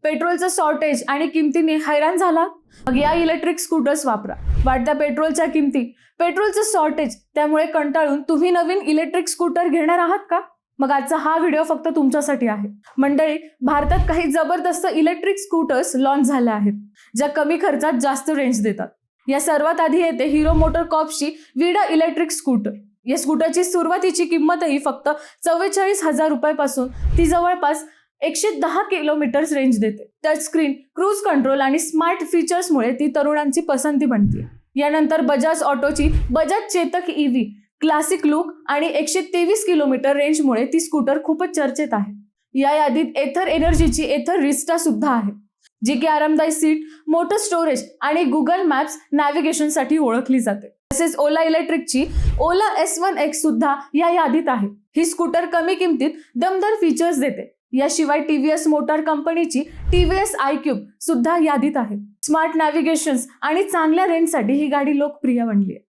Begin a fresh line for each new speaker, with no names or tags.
पेट्रोलचं shortage आणि किमतीने हैराण झाला? मग या इलेक्ट्रिक स्कूटर्स वापरा. वाढत्या पेट्रोलच्या किमती, पेट्रोलचं शॉर्टेज त्यामुळे कंटाळून तुम्ही नवीन इलेक्ट्रिक स्कूटर घेणार आहात का? मग आजचा हा व्हिडिओ फक्त तुमच्यासाठी आहे. मंडळी, भारतात काही जबरदस्त इलेक्ट्रिक स्कूटर्स लॉन्च झाल्या आहेत, ज्या कमी खर्चात जास्त रेंज देतात. या सर्वात आधी येते हिरो मोटोकॉर्पची विडा इलेक्ट्रिक स्कूटर. या स्कूटरची सुरुवातीची किंमतही फक्त 44,000 रुपयापासून ती जवळपास 110 किलोमीटर्स रेंज देते. टच स्क्रीन, क्रूज कंट्रोल आणि स्मार्ट फीचर्समुळे ती तरुणांची पसंती बनते. यानंतर बजाज ऑटोची Bajaj Chetak EV classic look आणि 123 किलोमीटर रेंजमुळे ती स्कूटर खूपच चर्चेत आहे. या यादीत एथर एनर्जीची एथर रिस्टा सुद्धा आहे, जी की आरामदायी सीट, मोठं स्टोरेज आणि गुगल मॅप्स नॅव्हिगेशनसाठी ओळखली जाते. तसेच ओला इलेक्ट्रिकची ओला S1X सुद्धा या यादीत आहे. ही स्कूटर कमी किमतीत दमदार फीचर्स देते. याशिवाय TVS मोटार कंपनीची TVS iQube सुद्धा यादीत आहे. स्मार्ट नॅव्हिगेशन आणि चांगल्या रेंजसाठी ही गाडी लोकप्रिय बनली आहे.